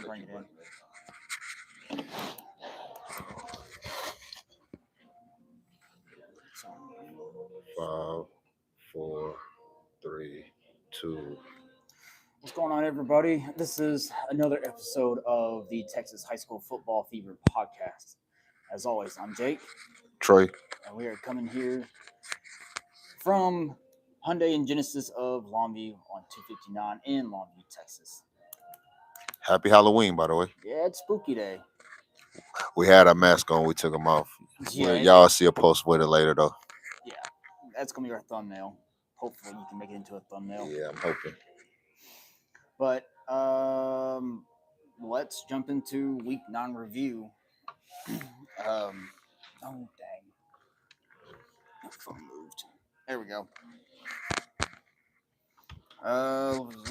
I'll bring it in. 5, 4, 3, 2. What's going on, everybody? This is another episode of the Texas High School Football Fever podcast. As always, I'm Jake, Trey. and we are coming here from Hyundai and Genesis of Longview on 259 in Longview, Texas. Happy Halloween, by the way. Yeah, it's spooky day. We had our mask on. We took them off. Yeah, Y'all see a post with it later, though. Yeah, that's gonna be our thumbnail. Hopefully, you can make it into a thumbnail. Yeah, I'm hoping. But let's jump into week 9 review. Oh dang, my phone moved. There we go.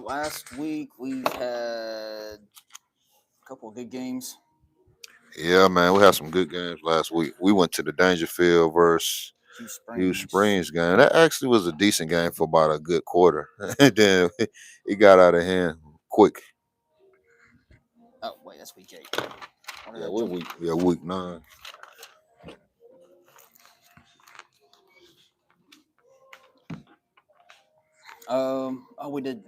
Last week we had a couple of good games. Yeah, man, we had some good games last week. We went to the Dangerfield versus Hugh Springs game. That actually was a decent game for about a good quarter. And then it got out of hand quick. Oh wait, that's week 8. Week 9. We did.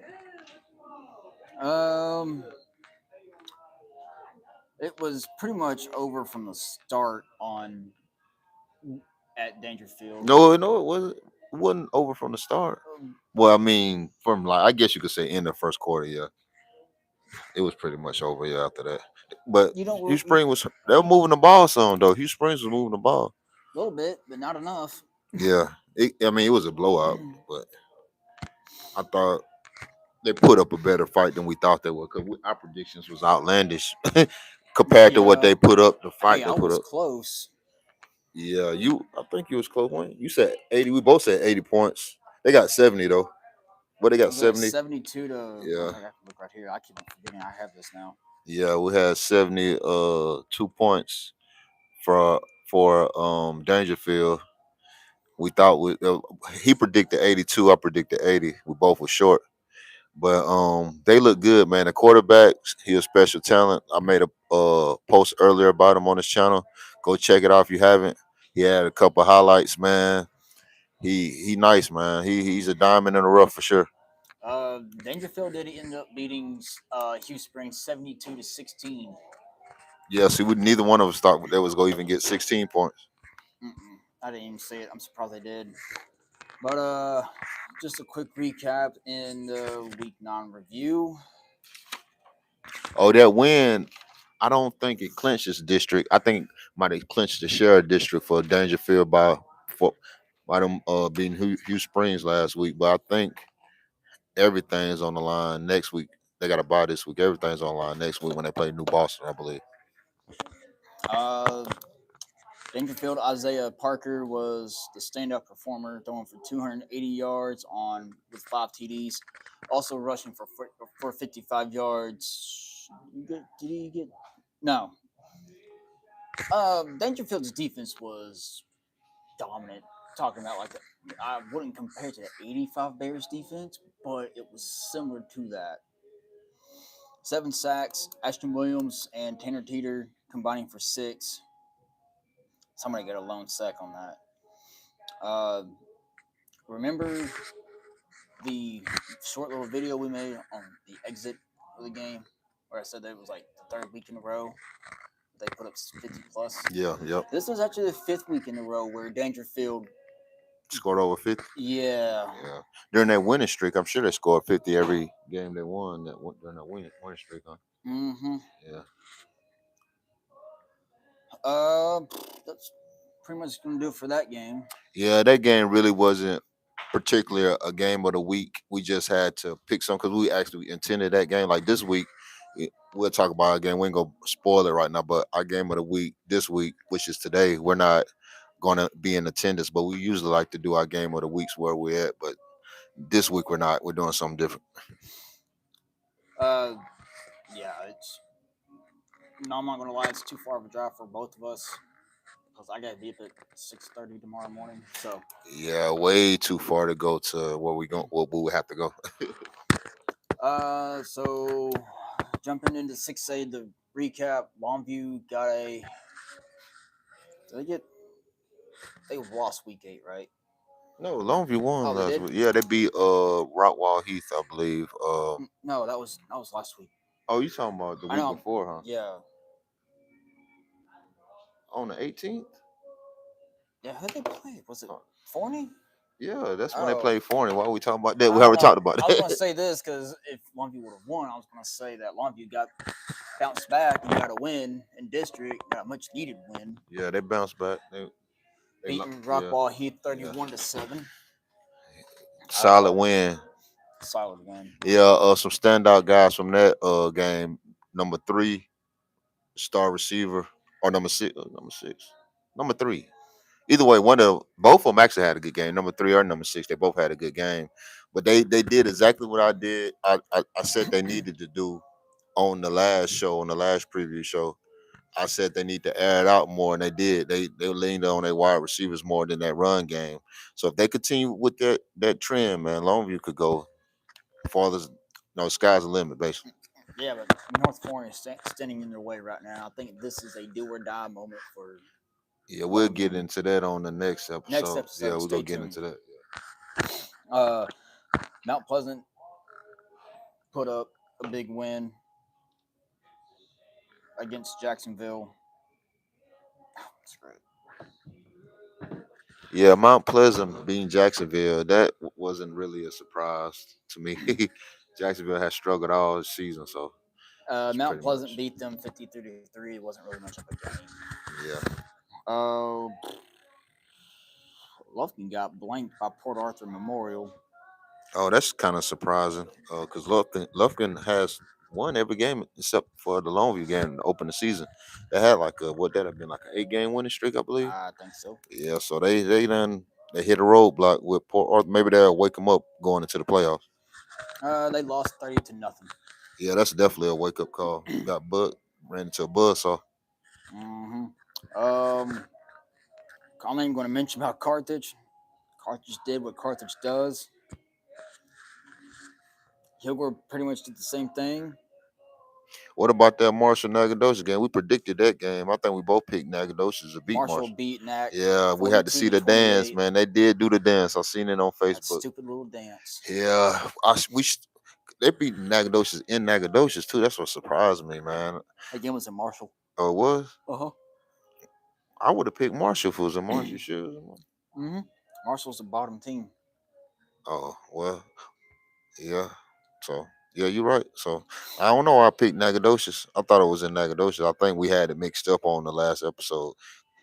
It was pretty much over from the start at Dangerfield. No, it wasn't. It wasn't over from the start. Well, I mean, from I guess you could say in the first quarter, yeah. It was pretty much over, yeah, after that. But Hugh Springs they were moving the ball some though. Hugh Springs was moving the ball. A little bit, but not enough. Yeah. It was a blowout, but I thought they put up a better fight than we thought they would, because our predictions was outlandish compared to what they put up. The fight they put up close. Yeah, I think you was close. When you said 80, we both said 80 points. They got 70 though. But they got 70. 72 to. Yeah. I have to look right here. I keep forgetting I have this now. Yeah, we had 72 points for Dangerfield. We thought he predicted 82. I predicted 80. We both were short. But they look good, man. The quarterback, he a special talent. I made a post earlier about him on his channel. Go check it out if you haven't. He had a couple highlights, man. He nice, man. He's a diamond in the rough for sure. Dangerfield did end up beating Hugh Springs 72-16. Yeah, see, neither one of us thought they was going to even get 16 points. I didn't even see it. I'm surprised they did. But just a quick recap in the week 9 review. Oh, that win, I don't think it clinched this district. I think might have clinched the share district for Dangerfield by them beating Hugh Springs last week. But I think everything's on the line next week. They got a bye this week. Everything's on the line next week when they play New Boston, I believe. Dangerfield Isaiah Parker was the standout performer, throwing for 280 yards with 5 TDs, also rushing for 55 yards. Did he get? No. Dangerfield's defense was dominant. Talking about I wouldn't compare it to the 85 Bears defense, but it was similar to that. 7 sacks. Ashton Williams and Tanner Teeter combining for 6. Somebody got a lone sack on that. Remember the short little video we made on the exit of the game where I said that it was like the 3rd week in a row they put up 50 plus? Yeah, yep. This was actually the 5th week in a row where Dangerfield scored over 50. Yeah. During that winning streak, I'm sure they scored 50 every game they won during that winning streak, huh? Mm-hmm. Yeah. That's pretty much gonna do it for that game. Yeah, that game really wasn't particularly a game of the week. We just had to pick some because we actually intended that game. Like this week, we'll talk about our game. We ain't gonna spoil it right now, but our game of the week this week, which is today, we're not gonna be in attendance, but we usually like to do our game of the weeks where we're at. But this week we're not. We're doing something different. Yeah, no, I'm not gonna lie, it's too far of a drive for both of us because I gotta be up at 6:30 tomorrow morning. So yeah, way too far to go to where we would have to go. So Jumping into 6A, the recap. Longview got a. Did they get? They lost week 8, right? No, Longview won Oh, they last did. week. Yeah, they beat Rockwall Heath, I believe. No, that was last week. Oh, you talking about the I week know. before, huh? Yeah, On the 18th? yeah. Who they played? Was it Forney? Yeah, that's when they Oh, played Forney. Why are we talking about that? We I don't already know. talked about I was gonna that. say this because if Longview would have won, I was gonna say that Longview got bounced back and got a win in district, got a much needed win, Yeah, they bounced back. beating Yeah, Rockwall Heath yeah. 31-7. Solid Uh, win. Solid win. Yeah, some standout guys from that game. Number 3, star receiver, or number 6, number 3. Either way, both of them actually had a good game. Number 3 or number 6, they both had a good game. But they did exactly what I did. I said they needed to do on the last show, on the last preview show. I said they need to air it out more, and they did. They leaned on their wide receivers more than that run game. So if they continue with that trend, man, Longview could go farther. No, sky's the limit, basically. Yeah, but North Florida is standing in their way right now. I think this is a do or die moment for Yeah, we'll get Longview. into that on the next Next episode. Yeah, episode, we're stay gonna get tuned. into that. Uh, Mount Pleasant put up a big win against Jacksonville. That's right. Yeah, Mount Pleasant being Jacksonville, that wasn't really a surprise to me. Jacksonville has struggled all season, so it's Mount pretty Pleasant much. beat them 53-3. It wasn't really much of a game. Yeah. Uh, Lufkin got blanked by Port Arthur Memorial. Oh, that's kind of surprising because Lufkin has won every game except for the Longview game to open the season. They had like what that have been like an 8 game winning streak, I believe. I think so. Yeah, so they hit a roadblock with Port Arthur. Maybe they'll wake them up going into the playoffs. They lost 30-0. Yeah, that's definitely a wake up call. Got butt ran into a buzzsaw. Mm-hmm. Um, I'm not even going to mention about Carthage. Carthage did what Carthage does. Hillgore pretty much did the same thing. What about that Marshall Nagadoches game? We predicted that game. I think we both picked Nagadoches to beat Marshall Marshall. beat NAC Yeah, we had to 42 see to the dance, 28. man. They did do the dance. I seen it on That Facebook. stupid little dance. Yeah, they beat Nagadoches in Nagadoches too. That's what surprised me, man. Again, was in Marshall. Oh, it was? Uh huh. I would have picked Marshall if it was a Marshall shoes. Mm-hmm. Marshall's the bottom team. Oh well, yeah. So yeah, you're right. So I don't know. I picked Nagadoches. I thought it was in Nagadoches. I think we had it mixed up on the last episode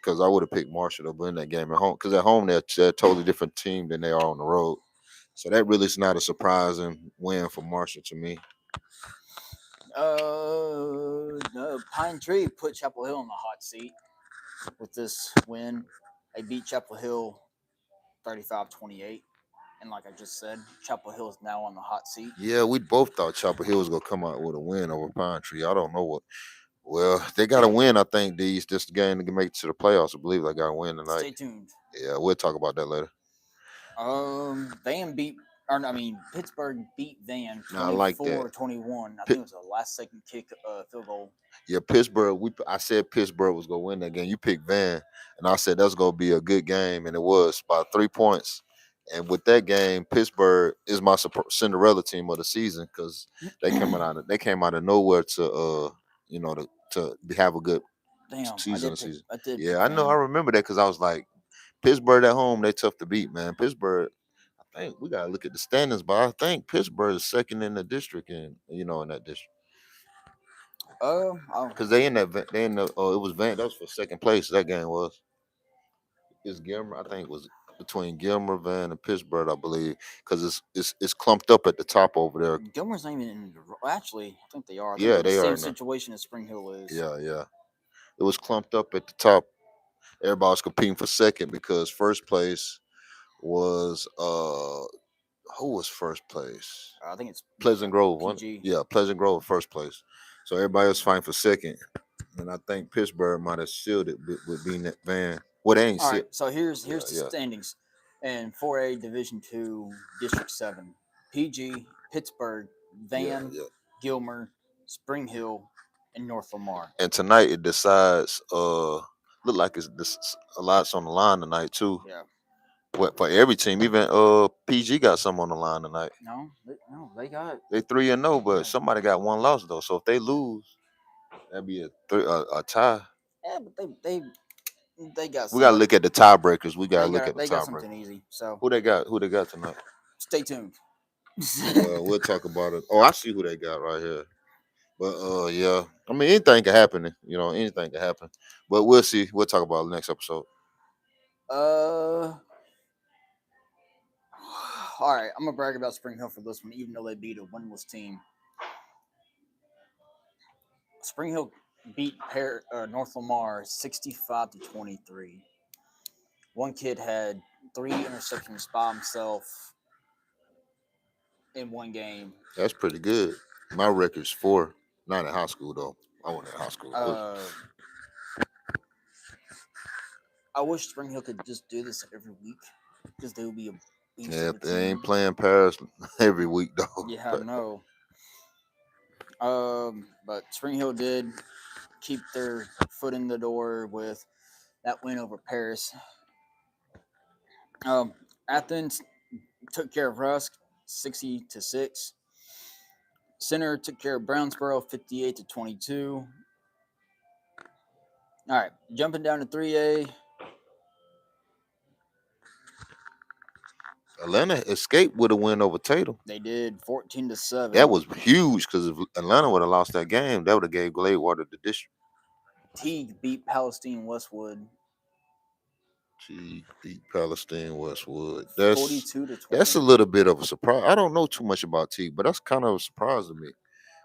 because I would have picked Marshall to win that game at home. Because at home they're a totally different team than they are on the road. So that really is not a surprising win for Marshall to me. No, Pine Tree put Chapel Hill in the hot seat with this win. They beat Chapel Hill 35-28. And like I just said, Chapel Hill is now on the hot seat. Yeah, we both thought Chopper Hill was gonna come out with a win over Pine Tree. I don't know what. Well, they got to win. I think these this game to make it to the playoffs. I believe they got to win tonight. Stay tuned. Yeah, we'll talk about that later. Van beat, or I mean, Pittsburgh beat Van Now I like that. 24-21. I think Pi- it was a last second kick field goal. Yeah, Pittsburgh. I said Pittsburgh was gonna win that game. You picked Van, and I said that's gonna be a good game, and it was by 3 points. And with that game, Pittsburgh is my Cinderella team of the season because they came out of nowhere to have a good Damn, season. Season. I did Yeah, pick I know. I Van. remember that because I was like, Pittsburgh at home, they tough to beat, man. Pittsburgh. I think we gotta look at the standings, but I think Pittsburgh is second in the district, and in that district. Oh, Because they in the it was Van that was for second place. That game was it's Gilmer. I think it was between Gilmer, Van, and Pittsburgh, I believe, because it's clumped up at the top over there. Gilmer's not even in the. Actually, I think they are. I think Yeah, they're the they are same in there. situation as Spring Hill is. Yeah, yeah. It was clumped up at the top. Everybody was competing for second because first place was who was first place? I think it's Pleasant Grove, one. PG. Yeah, Pleasant Grove first place. So everybody was fighting for second, and I think Pittsburgh might have sealed it with being that Van. Well, they ain't All right, sealed. so here's Yeah, the yeah. standings in 4A Division 2 District 7. PG, Pittsburgh, Yeah, Van, yeah. Gilmer, Spring Hill, and North Lamar. And tonight it decides. Look like it's this a lot's on the line tonight too. Yeah. What for every team? Even PG got some on the line tonight. No, they got They 3-0, but yeah, somebody got one loss though. So if they lose, that'd be a tie. yeah, but they got We gotta somebody. look at the tiebreakers. We gotta look at the They got tiebreaker. something easy. So Who they got? Who they got tonight? stay tuned. We'll talk about it. Oh, I see who they got right here. But yeah. I mean, anything can happen. Anything can happen. But we'll see. We'll talk about it next episode. uh, all right. I'm gonna brag about Spring Hill for this one, even though they beat a winless team. Spring Hill beat North Lamar 65-23. One kid had 3 interceptions by himself in one game. That's pretty good. My record's 4. Not in high school though. I went in high school. Uh, I wish Spring Hill could just do this every week because they would be a beast Yeah, of a if they ain't team. playing Paris every week though. Yeah, I know. But Spring Hill did keep their foot in the door with that win over Paris. Um, Athens took care of Rusk 60-6. Center took care of Brownsboro 58-22. All right, jumping down to 3A. Atlanta escaped with a win over Tatum. They did 14-7. That was huge because if Atlanta would have lost that game, that would have gave Gladewater the district. Teague beat Palestine Westwood She beat Palestine Westwood. 42 to That's 20. a little bit of a surprise. I don't know too much about T, but that's kind of a surprise to me.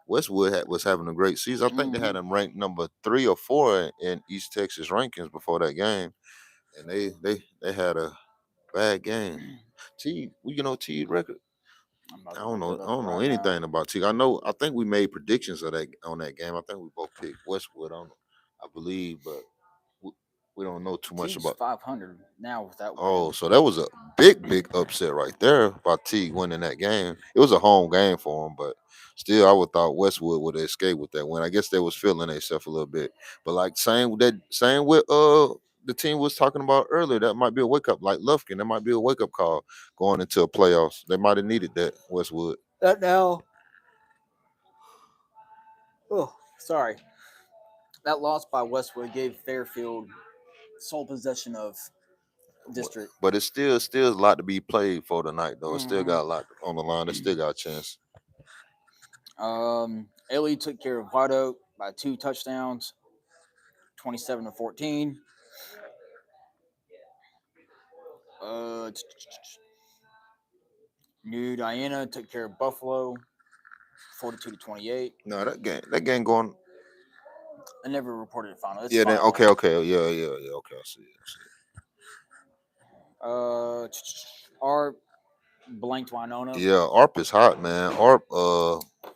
Westwood was having a great season. I think they had Mm-hmm. him ranked number 3 or 4 in East Texas rankings before that game, and they had a bad game. T, T record. I'm about I to don't look know. it I up don't know right now. anything about T. I know. I think we made predictions of that on that game. I think we both picked Westwood. I believe, but we, we don't know too much Teague's about. 500 now with that Oh, win. so that was a big upset right there by T winning that game. It was a home game for him, but still, I would thought Westwood would have escaped with that win. I guess they was feeling themselves a little bit, but like same with the team was talking about earlier. That might be a wake up, like Lufkin. That might be a wake up call going into a playoffs. They might have needed that Westwood. That now, oh, sorry. That loss by Westwood gave Fairfield sole possession of district. But it's still a lot to be played for tonight, though. It still Mm-hmm. got a lot on the line. They still got a chance. Ellie took care of White Oak by 2 touchdowns, 27-14. Uh, New Diana took care of Buffalo, 42-28. No, that game going. I never reported a final. It's Yeah, then final. okay, yeah. Okay, I see it. Uh, our blanked Winona. Yeah, ARP is hot, man. ARP,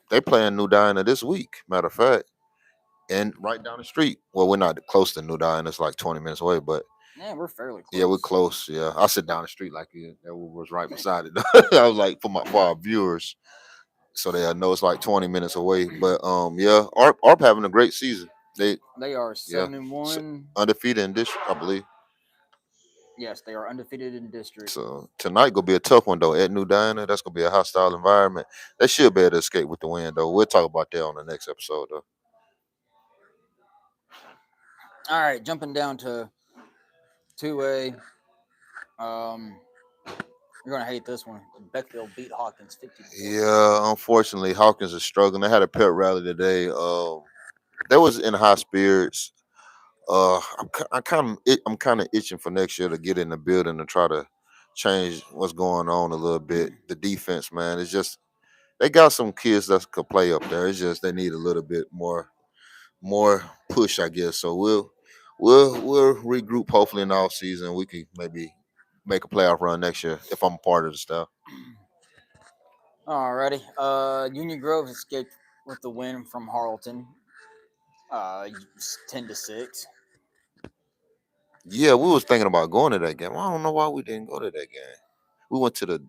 they playing New Diana this week. Matter of fact, and right down the street. Well, we're not close to New Diana. It's like 20 minutes away, but Yeah, we're fairly yeah, we're close. close. Yeah, I sit down the street like that was right beside it. I was like for our viewers, so they know it's like 20 minutes away. But yeah, ARP having a great season. They They are yeah 7 and 1. undefeated in this, I believe. Yes, they are undefeated in district. So tonight gonna be a tough one though at New Diana. That's gonna be a hostile environment. They should be able to escape with the win though. We'll talk about that on the next episode though. All right, jumping down to 2A. Um, you're gonna hate this one. Beckville beat Hawkins 50-14. Yeah, unfortunately, Hawkins is struggling. They had a pep rally today. They was in high spirits. I'm kind of itching for next year to get in the building and try to change what's going on a little bit. The defense, man, it's just they got some kids that could play up there. It's just they need a little bit more push, I guess. So we'll regroup hopefully in the off season. We can maybe make a playoff run next year if I'm a part of the staff. Alrighty. Union Grove escaped with the win from Harleton. 10-6. Yeah, we was thinking about going to that game. I don't know why we didn't go to that game. We went to the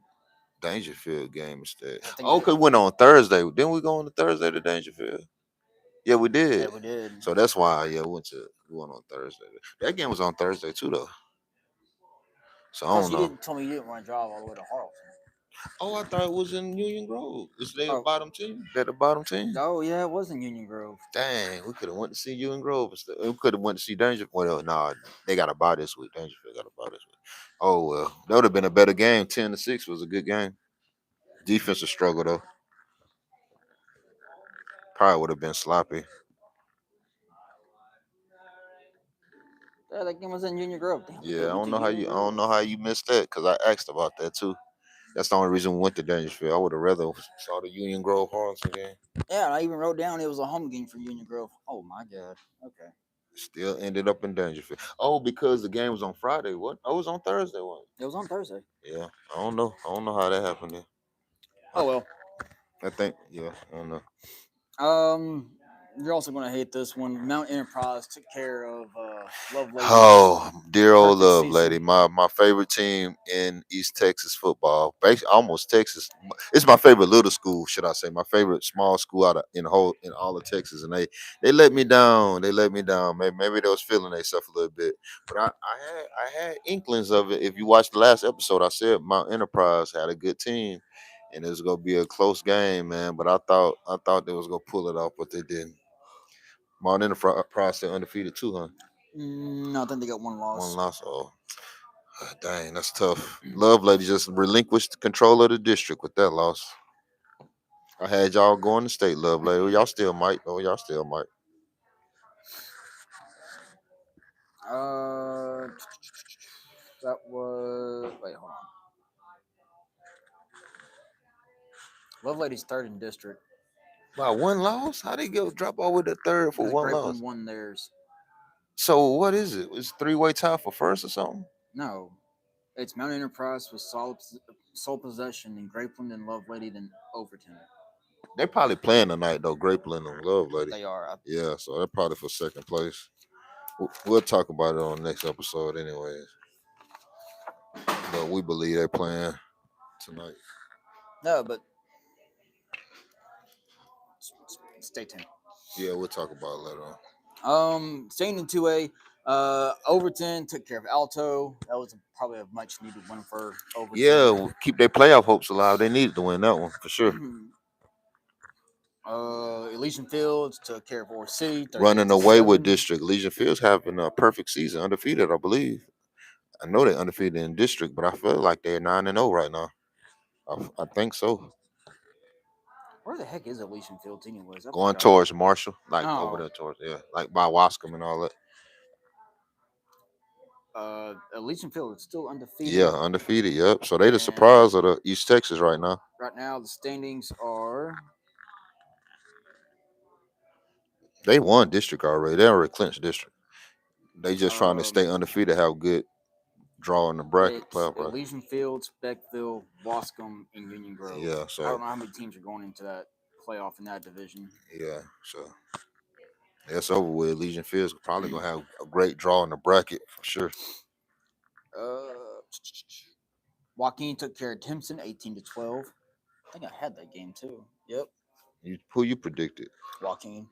Dangerfield game instead. I think Oh, they, cause we went on Thursday. Didn't we go on the Thursday to Dangerfield? Yeah, we did. Yeah, we did. So that's why, yeah, we went on Thursday. That game was on Thursday too, though. So I Plus, don't you know. didn't tell me you didn't want to drive all the way to Harleston. Oh, I thought it was in Union Grove. Is they a Oh, bottom team? They the bottom team? oh yeah, it was in Union Grove. Dang, we could have went to see Union Grove instead. We could have went to see Danger. Well, nah, they got a bye this week. Dangerfield got a bye this week. Oh well, that would have been a better game. 10-6 was a good game. Defensive struggle though. Probably would have been sloppy. Yeah, that game was in Union Grove. Damn, Yeah, they went to Union I don't Grove. know how you missed that because I asked about that too. That's the only reason we went to Dangersfield. I would have rather saw the Union Grove Harleston game. Yeah, I even wrote down it was a home game for Union Grove. Oh my god. Okay. Still ended up in Dangersfield. Oh, because the game was on Friday. What? Oh, it was on Thursday. What? It was on Thursday. Yeah, I don't know. I don't know how that happened. Then. Oh well. I think. Yeah, I don't know. Um, you're also gonna hate this one. Mount Enterprise took care of Love Ladies. Oh, dear old Perfect love lady, season. my favorite team in East Texas football, almost Texas. It's my favorite little school, should I say? My favorite small school out of, in whole in all of Texas, and they let me down. They let me down. Maybe they was feeling themselves a little bit, but I had inklings of it. If you watched the last episode, I said Mount Enterprise had a good team, and it was gonna be a close game, man. But I thought they was gonna pull it off, but they didn't. Mount Enterprise still undefeated too, huh? No, I think they got one One loss. loss. Oh, dang, that's tough. Love Lady just relinquished control of the district with that loss. I had y'all going to state, Love Lady. Well, y'all still might, though. Y'all still might. Uh, that was wait, hold on. Love Ladies third in district Wow, one loss? How they go drop all with the third for because one Grapeland loss? won theirs. So what is it? It's three-way tie for first or something? No, it's Mount Enterprise with sole possession, and Grapeland and Love Lady then Overton. They probably playing tonight though. Grapeland and Love Lady. They are. Yeah, so they're probably for second place. We'll talk about it on the next episode, anyways. But we believe they're playing tonight. No, but stay tuned. Yeah, we'll talk about it later on. Staying in 2A, Overton took care of Alto. That was probably a much needed win for Overton. Yeah, keep their playoff hopes alive. They needed to win that one for sure. Elysian Fields took care of Ore City, 38 Running to away with 7. district. Legion Fields having a perfect season, undefeated, I believe. I know they're undefeated in district, but I feel like they're 9-0 right now. I think so. Where the heck is Elysian Fields, anyways? I Going forgot. towards Marshall, like over Oh, there towards, yeah, like by Wascom and all that. Elysian Fields is still Yeah, undefeated, undefeated. Yep. So they the and surprise of the East Texas right now. right now the standings are. They won district already. They already clinched district. They just trying to Um, stay undefeated, have good draw in the bracket, it's playoff bracket. Elysian Fields, Beckville, Wascom, and Union Grove. Yeah. I don't So know how many teams are going into that playoff in that division. yeah. So that's over with. Legion Fields probably gonna have a great draw in the bracket for sure. Uh, Joaquin took care of Timpson, 18 to 12. I think I had that game too. Yep, Who you predicted? Joaquin.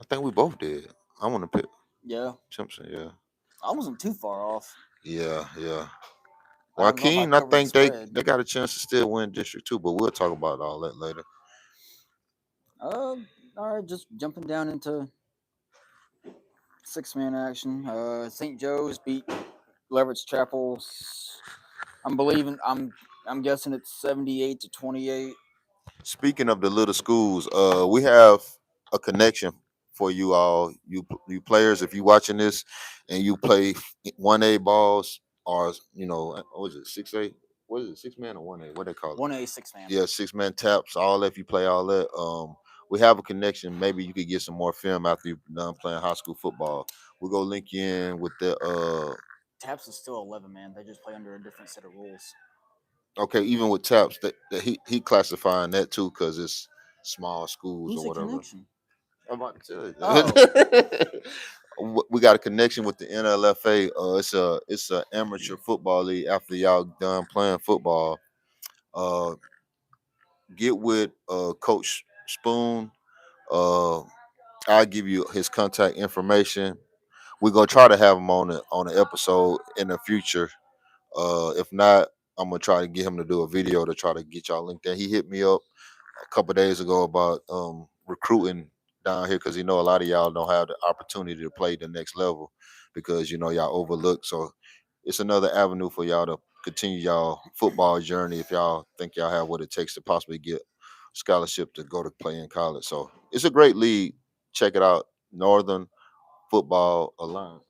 I think we both did. I want to pick Yeah, Simpson. Yeah, I wasn't too far off. yeah. I don't know if I Joaquin, I covered the think they spread. they got a chance to still win district too, but we'll talk about all that later. All right, just jumping down into 6-man action. St. Joe's beat Leverett Chapel. I'm believing. I'm guessing it's 78 to 28. Speaking of the little schools, we have a connection for you all, you players. If you watching this and you play 1A balls or what was it 6A? What is it 6 man or 1A? What they call it? 1A 6-man. Yeah, 6 man taps. All that if you play all that. We have a connection. Maybe you could get some more film after you've done playing high school football. We'll go link you in with the Taps is still 11-man. They just play under a different set of rules. okay, even with taps that he classifying that too because it's small schools Who's or the whatever. connection? I'm about to Oh, tell you. We got a connection with the NLFA. It's a amateur football league. After y'all done playing football, uh, get with Coach Spoon. Uh, I'll give you his contact information. We're gonna try to have him on an episode in the future. If not, I'm gonna try to get him to do a video to try to get y'all linked in. He hit me up a couple days ago about recruiting down here because a lot of y'all don't have the opportunity to play the next level because y'all overlooked. So it's another avenue for y'all to continue y'all football journey if y'all think y'all have what it takes to possibly get scholarship to go to play in college. So it's a great league. Check it out. Northern Football Alliance.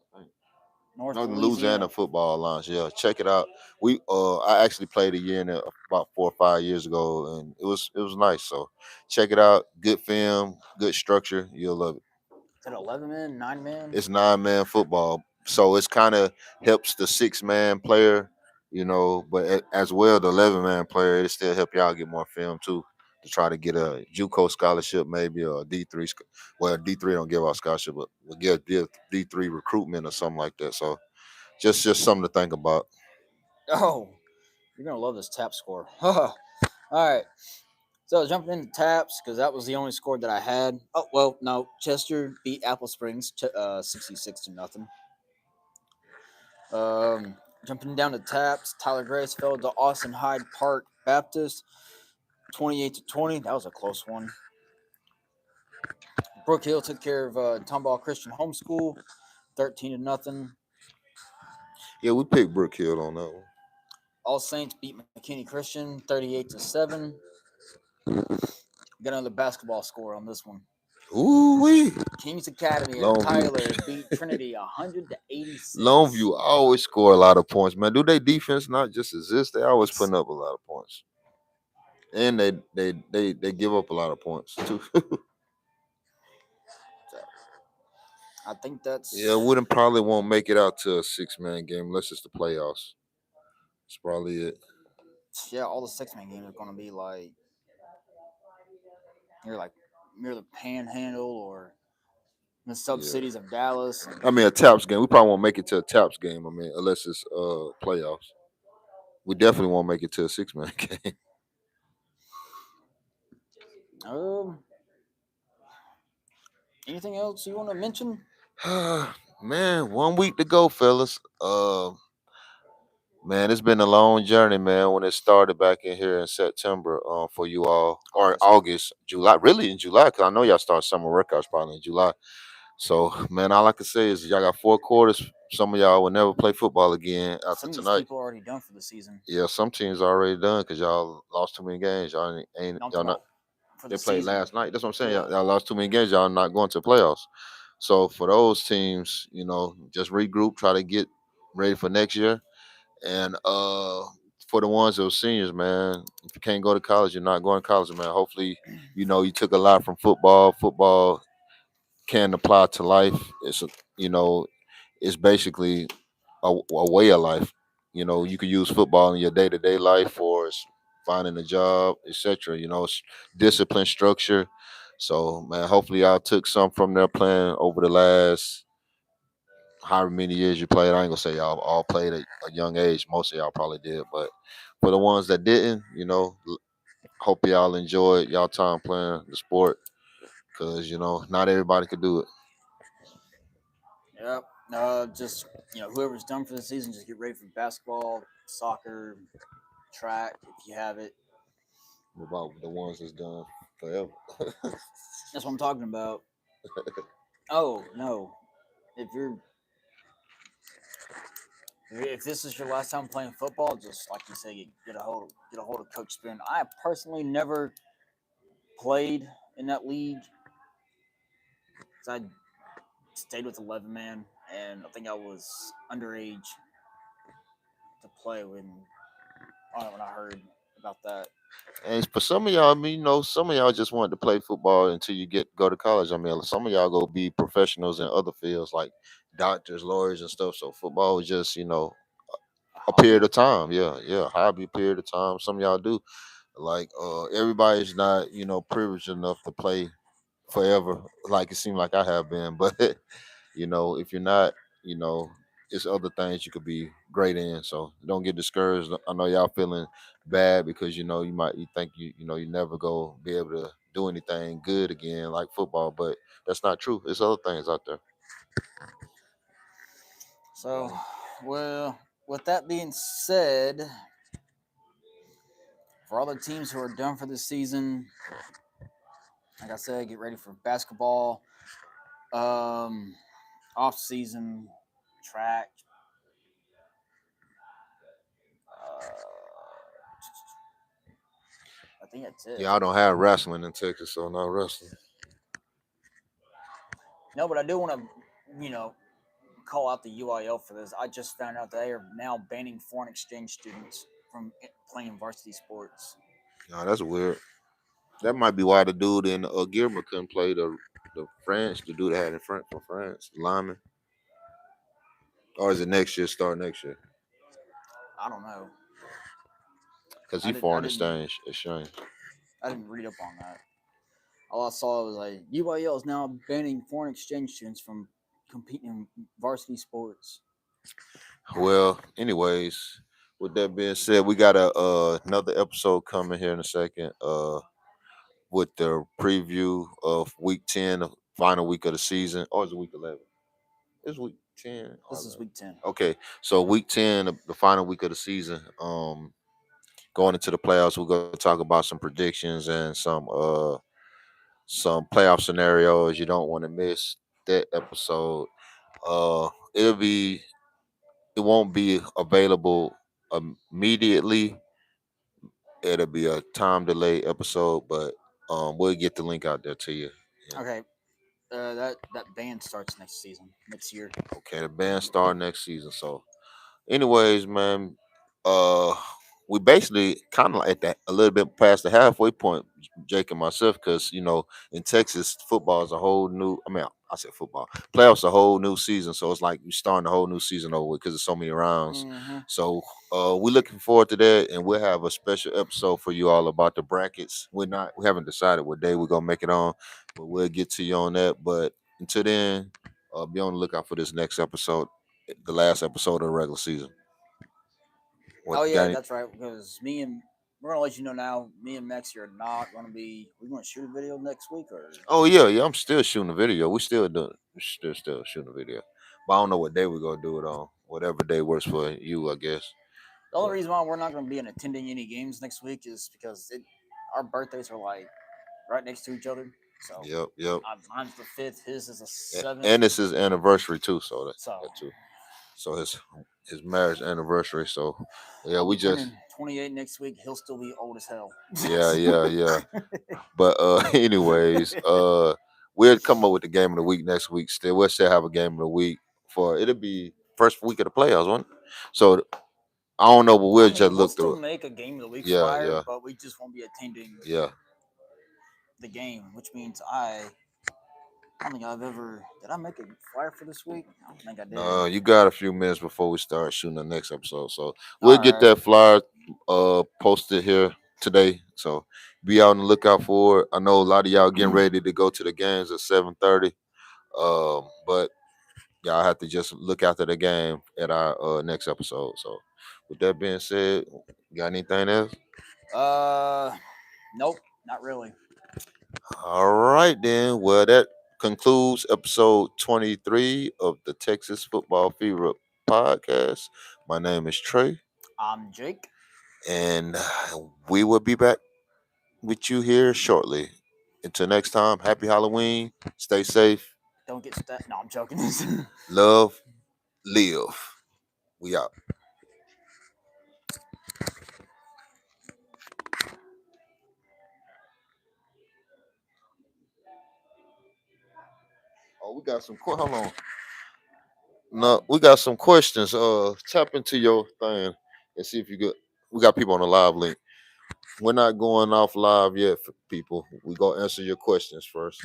North Northern Louisiana Louisiana. Football Alliance. Yeah, check it out. I actually played a year in it about 4 or 5 years ago, and it was nice. So check it out. Good film, good structure. You'll love it. Is it 11 men, 9 men? It's 9-man football, so it's kind of helps the 6-man player, but as well the 11-man player. It still help y'all get more film too to try to get a JUCO scholarship maybe or a D3. Well, D3 don't give out scholarship, but we'll get D3 recruitment or something like that. So just something to think about. Oh, you're going to love this tap score. All right. So jumping into taps because that was the only score that I had. Oh well, no. Chester beat Apple Springs 66-0. Jumping down to taps, Tyler Grace fell to Austin Hyde Park Baptist 28-20. That was a close one. Brook Hill took care of Tomball Christian Homeschool 13-0. Yeah, we picked Brookfield on that one. All Saints beat McKinney Christian 38-7. Got another basketball score on this one. Ooh wee. Kings Academy of Longview. Tyler beat Trinity 100-86. Longview always score a lot of points, man. Do they defense not just exist? They always It's putting up a lot of points, and they give up a lot of points too. I think Yeah, that's Wooden probably won't make it out to a 6-man game unless it's the playoffs. That's probably it. yeah. All the 6-man games are going to be like near the Panhandle or in the sub Yeah, cities of Dallas and I mean a Taps game. We probably won't make it to a Taps game. I mean, unless it's playoffs. We definitely won't make it to a 6-man game. um. Anything else you want to mention? Man, 1 week to go, fellas. Man, it's been a long journey, man. When it started back in here in September, for you all, or August. August, July, really in July, because I know y'all start summer workouts probably in July. So, man, all I can say is y'all got 4 quarters. Some of y'all will never play football again after Some of these tonight. people are already done for the season. Yeah, some teams already done because y'all lost too many games. No, I'm Y'all talking not. about for They the played season. last night. That's what I'm saying. Yeah. Y'all lost too many games. Y'all not going to the playoffs. So for those teams, just regroup, try to get ready for next year. And for the ones that were seniors, man, if you can't go to college, you're not going to college, man. Hopefully, you took a lot from football. Football can apply to life. You know, it's basically a way of life. You could use football in your day to day life for finding a job, etc. Discipline, structure. So, man, hopefully, y'all took some from their plan over the last however many years you played. I ain't gonna say y'all all played at a young age. Most of y'all probably did, but for the ones that didn't, hope y'all enjoyed y'all time playing the sport because not everybody could do it. Yep. Just whoever's done for the season, just get ready for basketball, soccer, track if you have it. What about the ones that's done forever? That's what I'm talking about. Oh no, if you're if this is your last time playing football, just like you say, get a hold of Coach Spearman. I personally never played in that league because I stayed with 11 man, and I think I was underage to play when I heard about that. And for some of y'all, I mean, some of y'all just wanted to play football until you go to college. I mean, some of y'all go be professionals in other fields like doctors, lawyers, and stuff. So football was just, A a period hobby. of time. Yeah, yeah, hobby period of time. Some of y'all do. Like everybody's not, privileged enough to play forever, like it seemed like I have been. But if you're not, you know, it's other things you could be great in. So don't get discouraged. I know y'all feeling bad because you think you never go be able to do anything good again like football. But that's not true. There's other things out there. So, well, with that being said, for all the teams who are done for this season, like I said, get ready for basketball, off season, track. I think that's it. Yeah, I don't have wrestling in Texas, so no wrestling. No, but I do want to, call out the UIL for this. I just found out they are now banning foreign exchange students from playing varsity sports. No, that's weird. That might be why the dude in Gilmer couldn't play the France. The dude that had in front from France, lineman. Or is it next year? Start next year I don't know. because I he didn't. I foreign didn't. exchange. I didn't read up on that. All I saw was like UIL is now banning foreign exchange students from competing in varsity sports. Well, anyways, with that being said, we got a another episode coming here in a second. With the preview of Week 10, the final week of the season, or is it Week 11? It's Week 10 or This is 11. week 10. Okay, so Week 10, the final week of the season. Going into the playoffs, we're gonna talk about some predictions and some playoff scenarios you don't want to miss that episode. It'll be it won't be available immediately. It'll be a time delay episode, but we'll get the link out there to you. And Okay, that band starts next year. okay, the band start next season. So anyways, man, uh, we basically kind of at that a little bit past the halfway point, Jake and myself, because in Texas, football is a whole new. I mean, I said football playoffs a whole new season, so it's like we starting a whole new season over because there's so many rounds. Mm-hmm. So we're looking forward to that, and we'll have a special episode for you all about the brackets. We haven't decided what day we're gonna make it on, but we'll get to you on that. But until then, be on the lookout for this next episode, the last episode of the regular season. Oh What yeah, got any? that's right. Because we're gonna let you know now. Me and Maxie are not gonna be. We're gonna shoot a video next week, or Oh yeah. I'm still shooting a video. We still doing, still shooting a video, but I don't know what day we're gonna do it on. Whatever day works for you, I guess. the only But reason why we're not gonna be attending any games next week is because our birthdays are like right next to each other. So yep. mine's the 5th. His is the A- 7th. And it's his anniversary too, so So that too. So his marriage anniversary. So yeah, I'll we be just turning 28 next week. He'll still be old as hell. yeah. But anyways, we'll come up with the game of the week next week. We'll still have a game of the week for it'll be first week of the playoffs, one. So I don't know, but I we'll just mean, we'll look still through it. make a game of the week Yeah, flyer, yeah, but we just won't be attending yeah. the game, which means I don't think I've ever did I make a flyer for this week? I don't think I did. No, you got a few minutes before we start shooting the next episode. So we'll All get right. that flyer posted here today. So be out on the lookout for it. I know a lot of y'all getting ready to go to the games at 7:30. But y'all have to just look after the game at our next episode. So with that being said, got anything else? Uh, nope, not really. All right then. Well, that concludes episode 23 of the Texas Football Fever podcast. My name is Trey, I'm Jake. and we will be back with you here shortly. Until next time, happy Halloween. Stay safe. Don't get stuck. No, I'm joking. Love, live. We out. Oh, we got some. Hold on. No, we got some questions. Tap into your thing and see if you get. We got people on the live link. We're not going off live yet, for people. We gonna answer your questions first.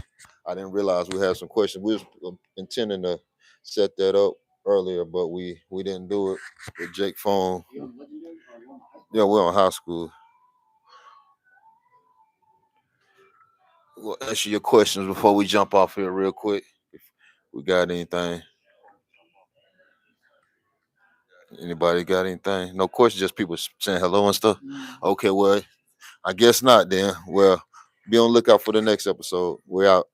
I didn't realize we had some questions. We was intending to set that up earlier, but we didn't do it with Jake phone. Yeah, we're on high school. We'll answer your questions before we jump off here real quick. If we got anything. Anybody got anything? No questions, just people saying hello and stuff. Okay, well, I guess not then. Well, Be on the lookout for the next episode. We're out.